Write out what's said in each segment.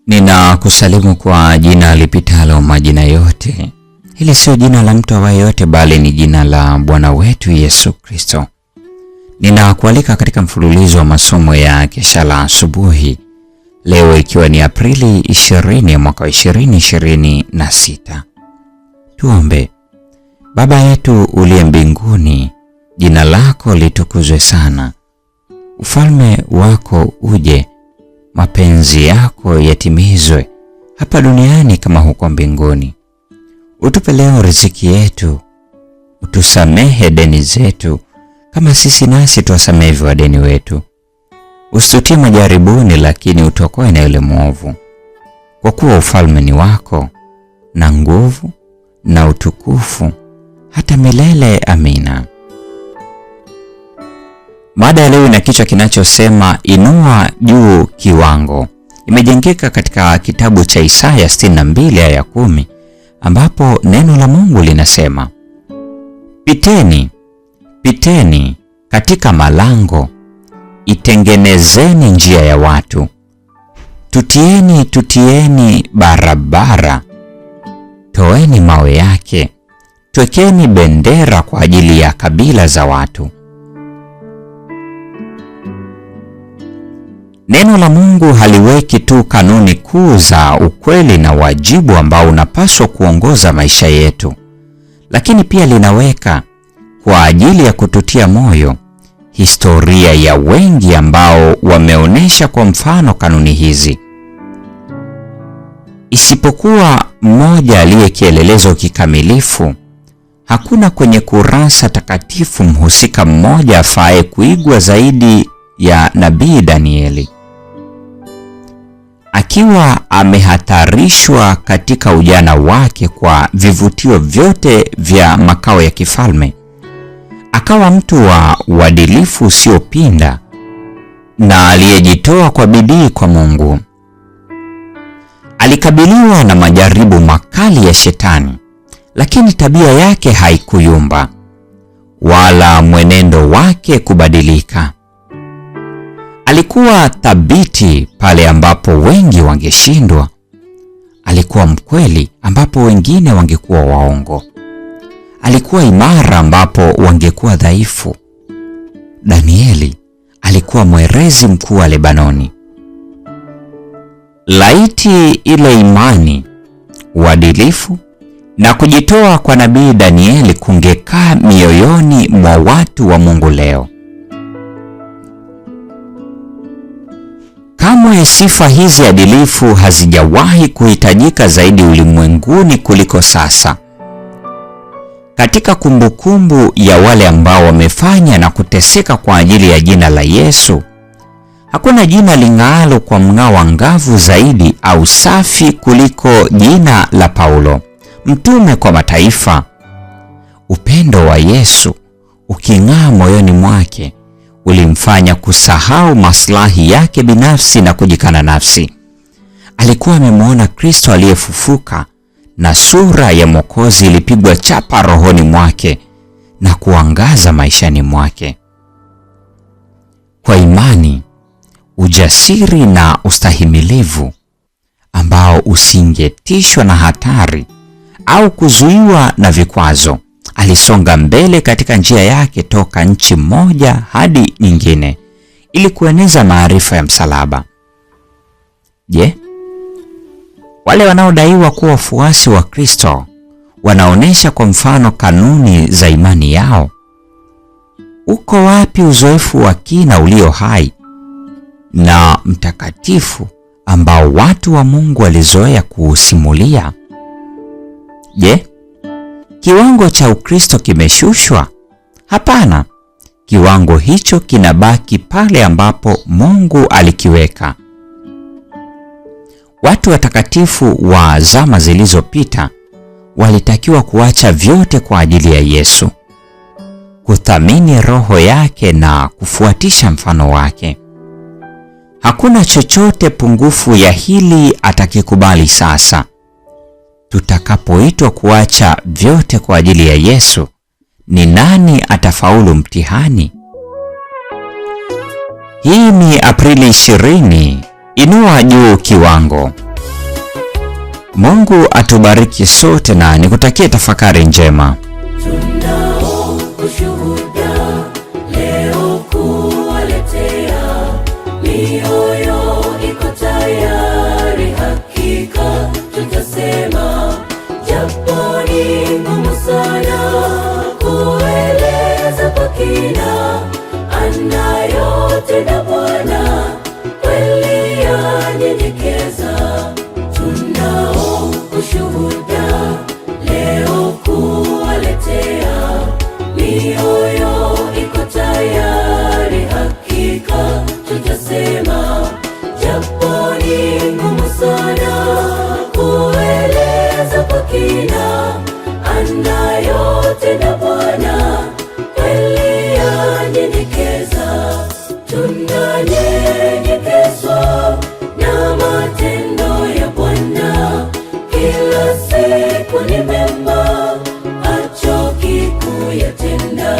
Ninakusalimu kwa jina lipitalo majina yote. Hili sio jina la mtu awaye yote, bali ni jina la Bwana wetu Yesu Kristo. Ninakualika katika mfululizo wa masomo ya kesha la asubuhi. Leo ikiwa ni Aprili 20 mwaka 2026. Tuombe. Baba yetu uliye mbinguni, jina lako litukuzwe sana. Ufalme wako uje, mapenzi yako yatimizwe hapa duniani kama huko mbinguni. Utupe leo riziki yetu, utusamehe deni zetu kama sisi nasi tuwasamehe wadeni wetu. Usitutie majaribuni, lakini utuokoe na yule mwovu. Kwa kuwa ufalme ni wako na nguvu na utukufu hata milele. Amina. Mada ya leo ina kichwa kinachosema inua juu kiwango. Imejengeka katika kitabu cha Isaya 62 aya 10, ambapo neno la Mungu linasema, Piteni, piteni katika malango, itengenezeni njia ya watu. Tutieni, tutieni barabara, toeni mawe yake, twekeni bendera kwa ajili ya kabila za watu. Neno la Mungu haliweki tu kanuni kuu za ukweli na wajibu ambao unapaswa kuongoza maisha yetu, lakini pia linaweka kwa ajili ya kututia moyo historia ya wengi ambao wameonesha kwa mfano kanuni hizi. Isipokuwa mmoja aliye kielelezo kikamilifu, hakuna kwenye kurasa takatifu mhusika mmoja afaye kuigwa zaidi ya Nabii Danieli. Akiwa amehatarishwa katika ujana wake kwa vivutio vyote vya makao ya kifalme, akawa mtu wa uadilifu usiopinda na aliyejitoa kwa bidii kwa Mungu. Alikabiliwa na majaribu makali ya Shetani, lakini tabia yake haikuyumba wala mwenendo wake kubadilika. Alikuwa thabiti pale ambapo wengi wangeshindwa. Alikuwa mkweli ambapo wengine wangekuwa waongo. Alikuwa imara ambapo wangekuwa dhaifu. Danieli alikuwa mwerezi mkuu wa Lebanoni. Laiti ile imani, uadilifu na kujitoa kwa Nabii Danieli kungekaa mioyoni mwa watu wa Mungu leo. Kamwe sifa hizi adilifu hazijawahi kuhitajika zaidi ulimwenguni kuliko sasa. Katika kumbukumbu ya wale ambao wamefanya na kuteseka kwa ajili ya jina la Yesu, hakuna jina ling'aalo kwa mng'ao angavu zaidi au safi kuliko jina la Paulo, mtume kwa mataifa. Upendo wa Yesu uking'aa moyoni mwake ulimfanya kusahau maslahi yake binafsi na kujikana nafsi. Alikuwa amemwona Kristo aliyefufuka na sura ya Mwokozi ilipigwa chapa rohoni mwake na kuangaza maishani mwake. Kwa imani, ujasiri na ustahimilivu ambao usingetishwa na hatari au kuzuiwa na vikwazo, alisonga mbele katika njia yake toka nchi moja hadi nyingine ili kueneza maarifa ya msalaba. Je, wale wanaodaiwa kuwa wafuasi wa Kristo wanaonesha kwa mfano kanuni za imani yao? Uko wapi uzoefu wa kina ulio hai na mtakatifu ambao watu wa Mungu walizoea kuusimulia? Je, kiwango cha Ukristo kimeshushwa? Hapana. Kiwango hicho kinabaki pale ambapo Mungu alikiweka. Watu watakatifu wa zama zilizopita walitakiwa kuacha vyote kwa ajili ya Yesu, kuthamini roho yake na kufuatisha mfano wake. Hakuna chochote pungufu ya hili atakikubali sasa. Tutakapoitwa kuacha vyote kwa ajili ya Yesu, ni nani atafaulu mtihani? Hii ni Aprili 20. Inua juu kiwango. Mungu atubariki sote na nikutakie tafakari njema. Tunao ushuhuda leo kuwaletea, mioyo iko tayari, hakika tutasema, japo ni ngumu sana kueleza kwa kina, anayotenda Bwana kweli yanyenyekeza. Tunao ushuhuda leo kuwaletea, mioyo iko tayari, hakika tutasema, japo ni ngumu sana kueleza kwa kina, anayotenda Bwana kweli yanyenyekeza. Tunanyenyekezwa na matendo ya Bwana, kila siku ni mema, hachoki kuyatenda.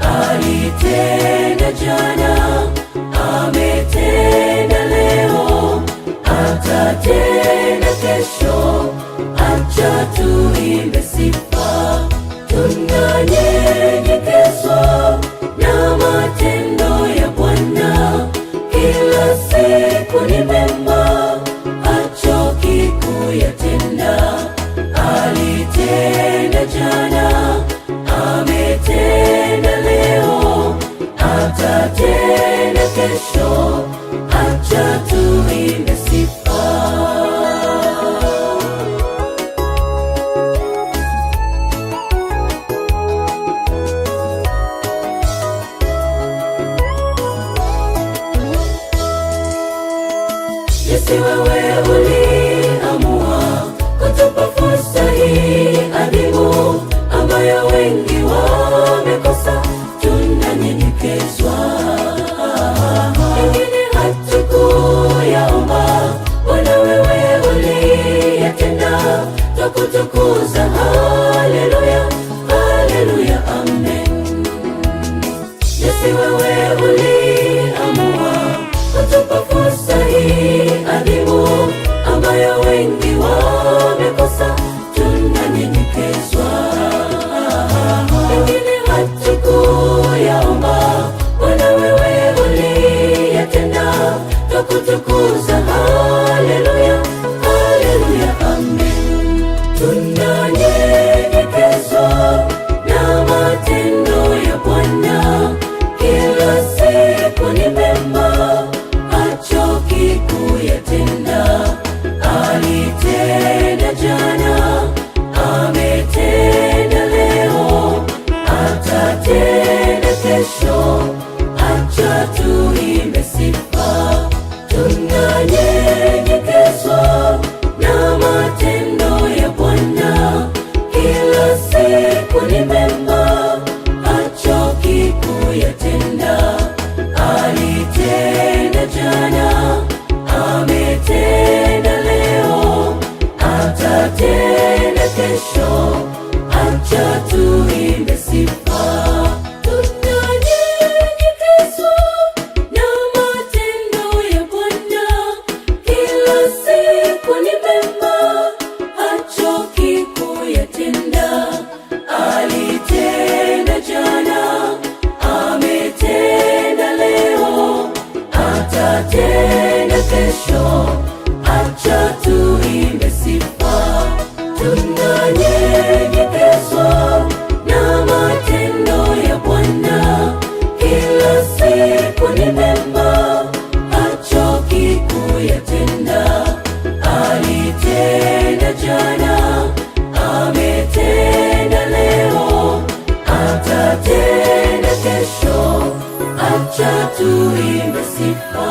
Alitenda jana, ametenda leo, atatenda kesho, acha tuimbe sifa. Tunanyenyekezwa na matendo ya Bwana, kila siku ni mema, hachoki kuyatenda. Alitenda jana, ametenda leo, atatenda kesho, acha tuimbe sifa. Yesu, wewe uliamua kutupa fursa hii adhimu, ambayo wengi wamekosa. Tunanyenyekezwa, wengine hatukuyaomba, Bwana wewe uliyatenda, twakutukuza. Haleluya, haleluya, amen. Yesu, wewe uliamua kutupa fursa hii adhimu, ambayo wengi wamekosa. Tunanyenyekezwa, wengine hatukuyaomba, Bwana wewe uliyatenda, twakutukuza. Haleluya, haleluya, amen. Tunanyenyekezwa na matendo ya Bwana, kila siku ni mema, hachoki kuyatenda. Alitenda jana, ametenda leo, atatenda kesho, acha tuimbe sifa. Tunanyenyekezwa na matendo ya Bwana, kila siku ni mema, hachoki kuyatenda. Alitenda jana, ametenda leo, atatenda kesho, acha tuimbe sifa. Tunanyenyekezwa na matendo ya Bwana, kila siku ni mema, hachoki kuyatenda. Alitenda jana, ametenda leo, atatenda kesho, acha tuimbe sifa. Tunanyenyekezwa na matendo ya Bwana, kila siku ni mema, hachoki kuyatenda. Alitenda jana, ametenda leo, atatenda kesho, acha tuimbe sifa.